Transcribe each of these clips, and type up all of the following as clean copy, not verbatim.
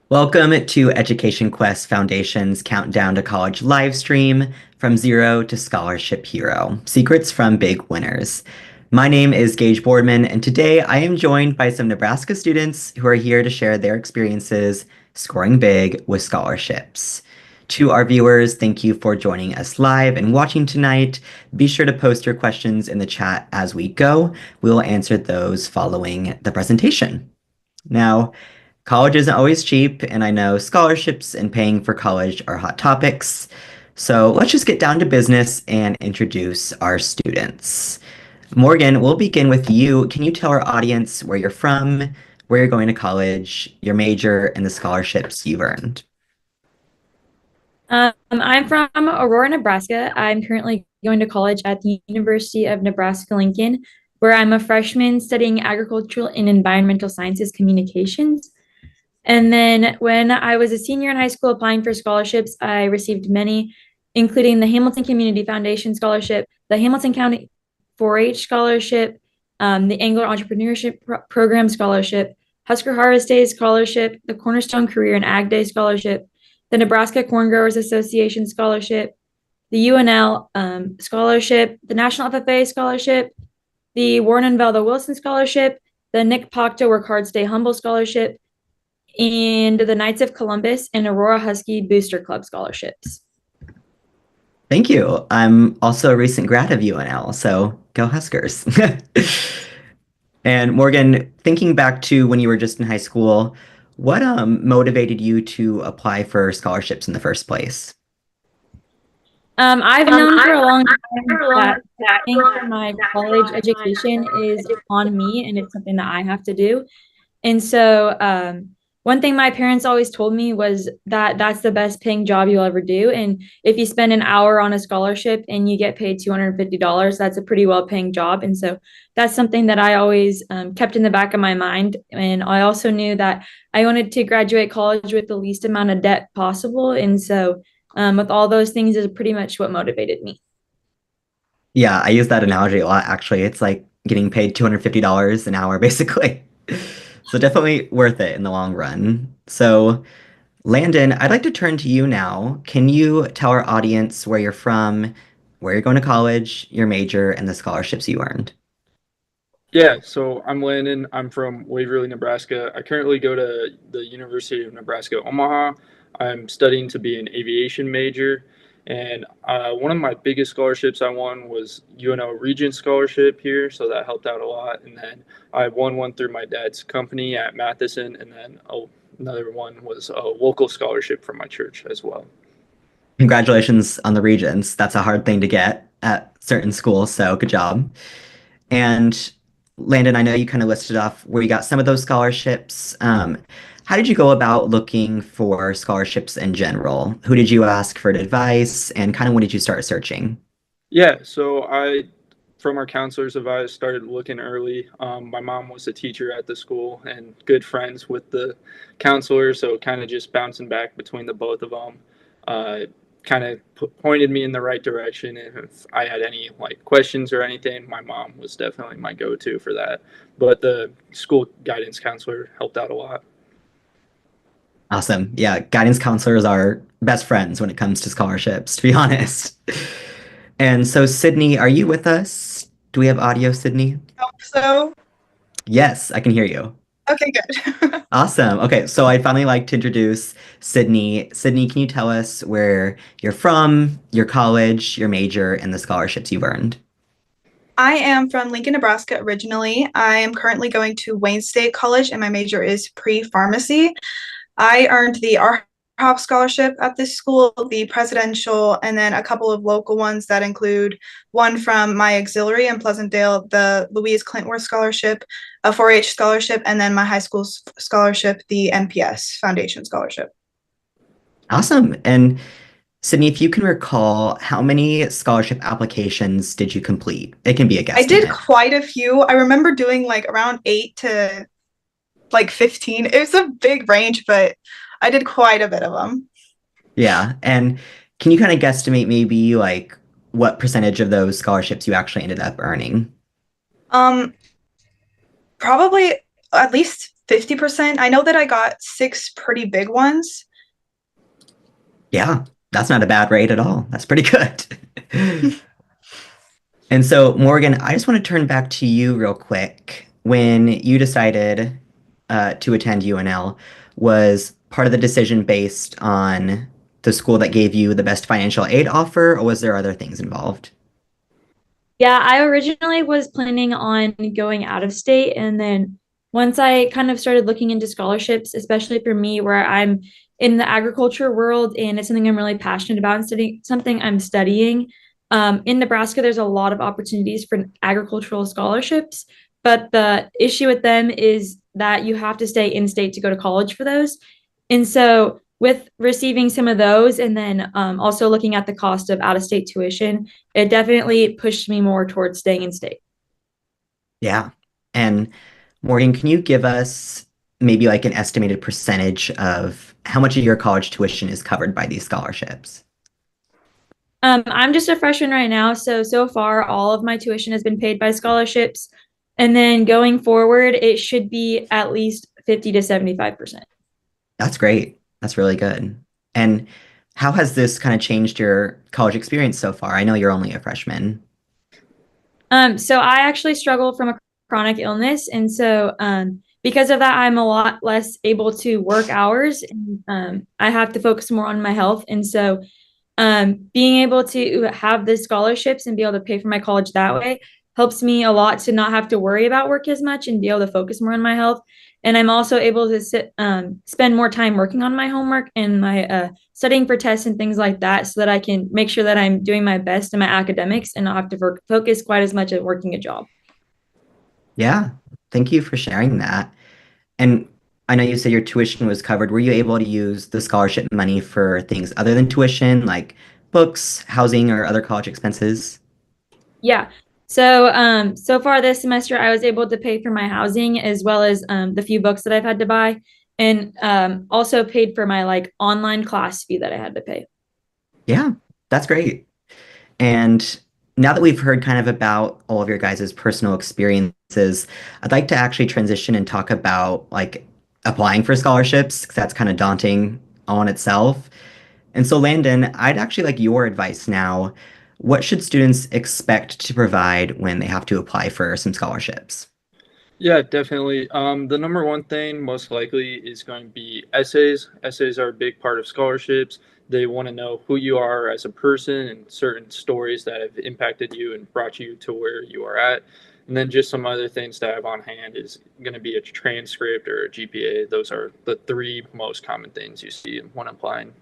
Welcome to Education Quest Foundation's Countdown to College live stream from zero to scholarship hero, secrets from big winners. My name is Gage Boardman, and today I am joined by some Nebraska students who are here to share their experiences scoring big with scholarships. To our viewers, thank you for joining us live and watching tonight. Be sure to post your questions in the chat as we go. We will answer those following the presentation. Now, college isn't always cheap, and I know scholarships and paying for college are hot topics. So let's just get down to business and introduce our students. Morgan, we'll begin with you. Can you tell our audience where you're from, where you're going to college, your major, and the scholarships you've earned? I'm from Aurora, Nebraska. I'm currently going to college at the University of Nebraska-Lincoln, where I'm a freshman studying agricultural and environmental sciences communications. And then when I was a senior in high school applying for scholarships, I received many, including the Hamilton Community Foundation Scholarship, the Hamilton County 4-H Scholarship, the Angler Entrepreneurship Program Scholarship, Husker Harvest Day Scholarship, the Cornerstone Career and Ag Day Scholarship, the Nebraska Corn Growers Association Scholarship, the UNL Scholarship, the National FFA Scholarship, the Warren and Velda Wilson Scholarship, the Nick Pocta Work Hard Stay Humble Scholarship, and the Knights of Columbus and Aurora Husky Booster Club scholarships. Thank you. I'm also a recent grad of UNL, so go Huskers. And Morgan, thinking back to when you were just in high school, what motivated you to apply for scholarships in the first place? I've known for a long time that paying for my college education is on me and it's something that I have to do. And so, one thing my parents always told me was that that's the best paying job you'll ever do. And if you spend an hour on a scholarship and you get paid $250, that's a pretty well paying job. And so, that's something that I always kept in the back of my mind. And I also knew that I wanted to graduate college with the least amount of debt possible. And so, with all those things, is pretty much what motivated me. Yeah, I use that analogy a lot, actually. It's like getting paid $250 an hour, basically. So definitely worth it in the long run. So, Landon, I'd like to turn to you now. Can you tell our audience where you're from, where you're going to college, your major, and the scholarships you earned? Yeah, so I'm Landon. I'm from Waverly, Nebraska. I currently go to the University of Nebraska Omaha. I'm studying to be an aviation major. And one of my biggest scholarships I won was UNO Regent Scholarship here, so that helped out a lot. And then I won one through my dad's company at Matheson, and then another one was a local scholarship from my church as well. Congratulations on the Regents. That's a hard thing to get at certain schools, so good job. And Landon, I know you kind of listed off where you got some of those scholarships. How did you go about looking for scholarships in general? Who did you ask for advice, and kind of when did you start searching? Yeah, so from our counselor's advice, started looking early. My mom was a teacher at the school and good friends with the counselor, so kind of just bouncing back between the both of them, kind of pointed me in the right direction. And if I had any like questions or anything, my mom was definitely my go-to for that. But the school guidance counselor helped out a lot. Awesome. Yeah, guidance counselors are best friends when it comes to scholarships, to be honest. And so, Sydney, are you with us? Do we have audio, Sydney? Hope so. Yes, I can hear you. Okay, good. Awesome. Okay, so I'd finally like to introduce Sydney. Sydney, can you tell us where you're from, your college, your major, and the scholarships you've earned? I am from Lincoln, Nebraska originally. I am currently going to Wayne State College, and my major is pre-pharmacy. I earned the RHOP scholarship at this school, the presidential, and then a couple of local ones that include one from my auxiliary in Pleasantdale, the Louise Clintworth scholarship, a 4-H scholarship, and then my high school scholarship, the NPS Foundation scholarship. Awesome. And Sydney, if you can recall, how many scholarship applications did you complete? It can be a I did guesstimate. quite a few. I remember doing like around 8 to like 15. It was a big range, but I did quite a bit of them. Yeah. And can you kind of guesstimate maybe like what percentage of those scholarships you actually ended up earning? Um, Probably at least 50%. I know that I got 6 pretty big ones. Yeah, that's not a bad rate at all. That's pretty good. And so, Morgan, I just want to turn back to you real quick. When you decided to attend UNL, was part of the decision based on the school that gave you the best financial aid offer, or was there other things involved? Yeah, I originally was planning on going out of state. And then once I kind of started looking into scholarships, especially for me, where I'm in the agriculture world and it's something I'm really passionate about and studying something I'm studying. In Nebraska, there's a lot of opportunities for agricultural scholarships, but the issue with them is that you have to stay in state to go to college for those. And so with receiving some of those and then also looking at the cost of out of state tuition, it definitely pushed me more towards staying in state. Yeah. And Morgan, can you give us maybe like an estimated percentage of how much of your college tuition is covered by these scholarships? I'm just a freshman right now, so far all of my tuition has been paid by scholarships, and then going forward, it should be at least 50 to 75%. That's great. That's really good. And how has this kind of changed your college experience so far? I know you're only a freshman. So I actually struggle from a chronic illness, and so because of that, I'm a lot less able to work hours, and I have to focus more on my health, and so being able to have the scholarships and be able to pay for my college that way helps me a lot to not have to worry about work as much and be able to focus more on my health. And I'm also able to spend more time working on my homework and my studying for tests and things like that so that I can make sure that I'm doing my best in my academics and not have to focus quite as much at working a job. Yeah. Thank you for sharing that. And I know you said your tuition was covered. Were you able to use the scholarship money for things other than tuition, like books, housing, or other college expenses? Yeah. So far this semester, I was able to pay for my housing as well as the few books that I've had to buy, and also paid for my like online class fee that I had to pay. Yeah, that's great. And now that we've heard kind of about all of your guys' personal experiences, I'd like to actually transition and talk about like applying for scholarships, because that's kind of daunting on itself. And so, Landon, I'd actually like your advice now. What should students expect to provide when they have to apply for some scholarships? Yeah, definitely. The number one thing most likely is going to be essays. Essays are a big part of scholarships. They want to know who you are as a person and certain stories that have impacted you and brought you to where you are at. And then just some other things to have on hand is going to be a transcript or a GPA. Those are the three most common things you see when applying.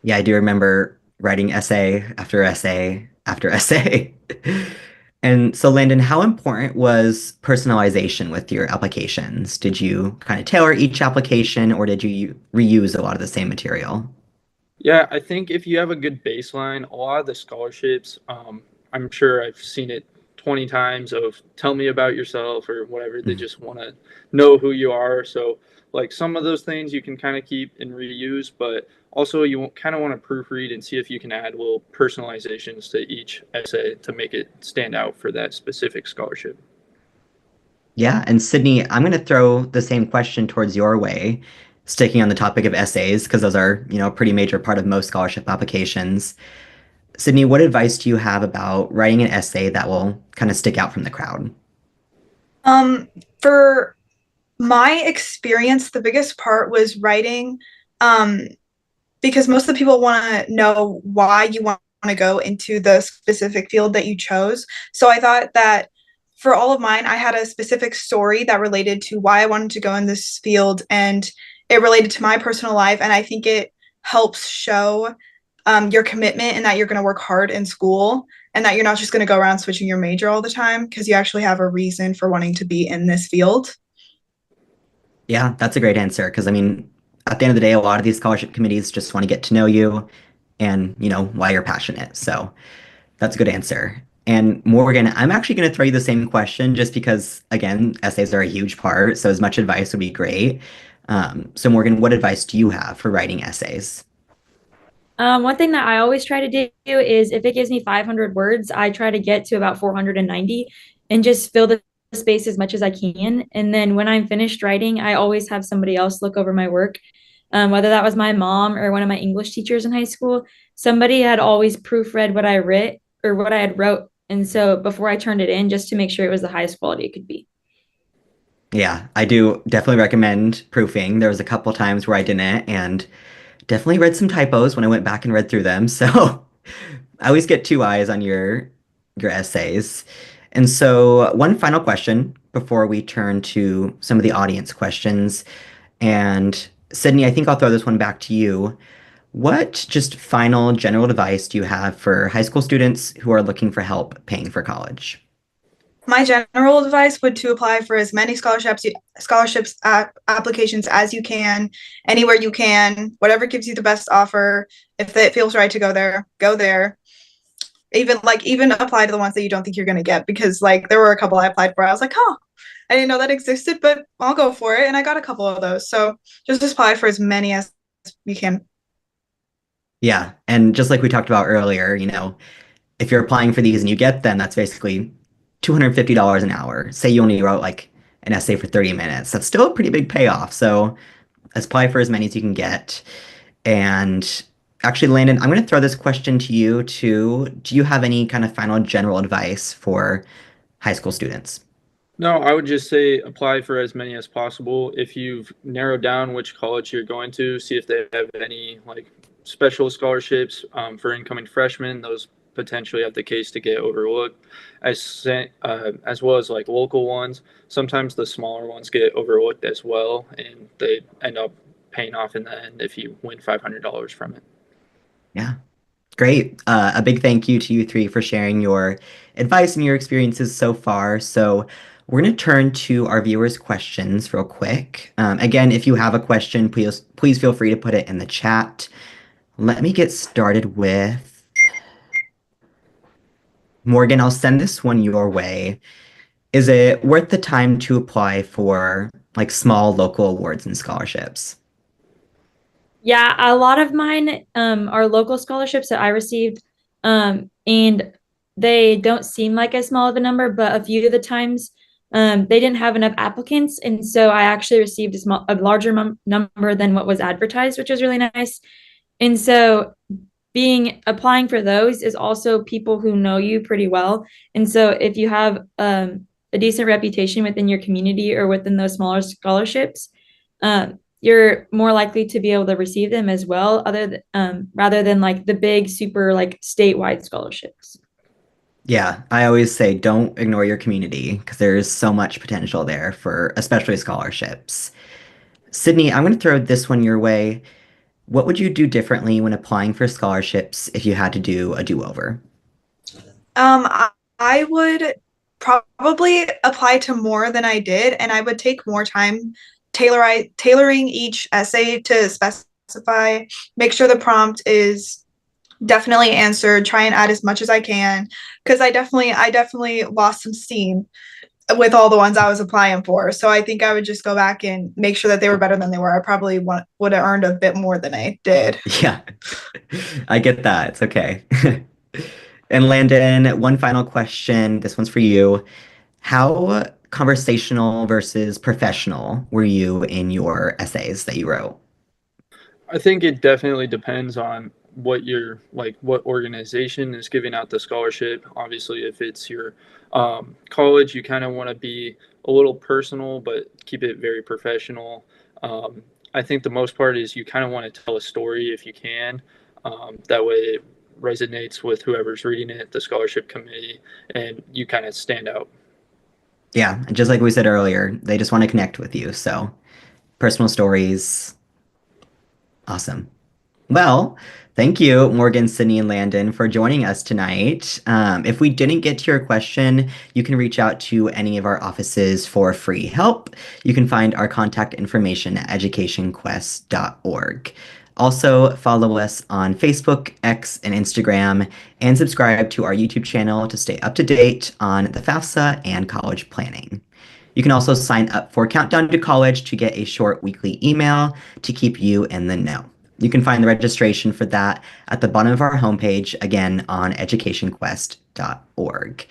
Yeah, I do remember writing essay after essay after essay. And so, Landon, how important was personalization with your applications? Did you kind of tailor each application or did you reuse a lot of the same material? Yeah, I think if you have a good baseline, a lot of the scholarships, I'm sure I've seen it 20 times of tell me about yourself or whatever. They Mhm. just want to know who you are. So, like some of those things you can kind of keep and reuse, but also you kind of want to proofread and see if you can add little personalizations to each essay to make it stand out for that specific scholarship. Yeah, and Sydney, I'm going to throw the same question towards your way, sticking on the topic of essays, because those are, a pretty major part of most scholarship applications. Sydney, what advice do you have about writing an essay that will kind of stick out from the crowd? Um, for my experience, the biggest part was writing, um, because most of the people want to know why you want to go into the specific field that you chose. So I thought that for all of mine, I had a specific story that related to why I wanted to go in this field, and it related to my personal life. And I think it helps show your commitment and that you're going to work hard in school and that you're not just going to go around switching your major all the time because you actually have a reason for wanting to be in this field. Yeah, that's a great answer, because I mean, at the end of the day, a lot of these scholarship committees just want to get to know you and, why you're passionate. So that's a good answer. And Morgan, I'm actually going to throw you the same question just because, again, essays are a huge part. So as much advice would be great. So Morgan, what advice do you have for writing essays? One thing that I always try to do is if it gives me 500 words, I try to get to about 490 and just fill the space as much as I can. And then when I'm finished writing, I always have somebody else look over my work. Whether that was my mom or one of my English teachers in high school, somebody had always proofread what I writ or what I had wrote. And so before I turned it in, just to make sure it was the highest quality it could be. Yeah, I do definitely recommend proofing. There was a couple times where I didn't, and definitely read some typos when I went back and read through them. So I always get two eyes on your essays. And so one final question before we turn to some of the audience questions. And Sydney, I think I'll throw this one back to you. What just final general advice do you have for high school students who are looking for help paying for college? My general advice would to apply for as many scholarships applications as you can, anywhere you can, whatever gives you the best offer. If it feels right to go there, go there. Even apply to the ones that you don't think you're gonna get, because like there were a couple I applied for. I was like, huh, I didn't know that existed, but I'll go for it. And I got a couple of those. So just apply for as many as you can. Yeah, and just like we talked about earlier, if you're applying for these and you get them, that's basically $250 an hour. Say you only wrote like an essay for 30 minutes. That's still a pretty big payoff. So apply for as many as you can get. And actually, Landon, I'm going to throw this question to you too. Do you have any kind of final general advice for high school students? No, I would just say apply for as many as possible. If you've narrowed down which college you're going to, see if they have any like special scholarships for incoming freshmen. Those potentially have the case to get overlooked, as well as like local ones. Sometimes the smaller ones get overlooked as well, and they end up paying off in the end if you win $500 from it. Yeah. Great. A big thank you to you three for sharing your advice and your experiences so far. So, we're going to turn to our viewers' questions real quick. Again, if you have a question, please feel free to put it in the chat. Let me get started with Morgan. I'll send this one your way. Is it worth the time to apply for like small local awards and scholarships? Yeah, a lot of mine are local scholarships that I received. And they don't seem like as small of a number, but a few of the times they didn't have enough applicants. And so I actually received a larger number than what was advertised, which was really nice. And so being applying for those is also people who know you pretty well. And so if you have a decent reputation within your community or within those smaller scholarships, you're more likely to be able to receive them as well, rather than like the big super like statewide scholarships. Yeah, I always say don't ignore your community because there's so much potential there for especially scholarships. Sydney, I'm going to throw this one your way. What would you do differently when applying for scholarships if you had to do a do-over? I would probably apply to more than I did, and I would take more time tailoring each essay to specify, make sure the prompt is definitely answered, try and add as much as I can, because I definitely lost some steam with all the ones I was applying for. So I think I would just go back and make sure that they were better than they were. I probably would have earned a bit more than I did. Yeah, I get that. It's okay. And Landon, one final question. This one's for you. How conversational versus professional were you in your essays that you wrote? I think it definitely depends on what organization is giving out the scholarship. Obviously, if it's your college, you kind of want to be a little personal, but keep it very professional. I think the most part is you kind of want to tell a story if you can. That way it resonates with whoever's reading it, the scholarship committee, and you kind of stand out. Yeah, and just like we said earlier, they just want to connect with you. So personal stories, awesome. Well, thank you, Morgan, Sydney, and Landon, for joining us tonight. If we didn't get to your question, you can reach out to any of our offices for free help. You can find our contact information at educationquest.org. Also, follow us on Facebook, X, and Instagram, and subscribe to our YouTube channel to stay up to date on the FAFSA and college planning. You can also sign up for Countdown to College to get a short weekly email to keep you in the know. You can find the registration for that at the bottom of our homepage, again, on educationquest.org.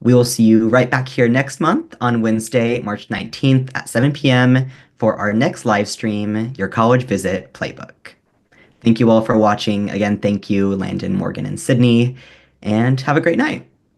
We will see you right back here next month on Wednesday, March 19th at 7 p.m. for our next live stream, Your College Visit Playbook. Thank you all for watching. Again, thank you, Landon, Morgan, and Sydney, and have a great night.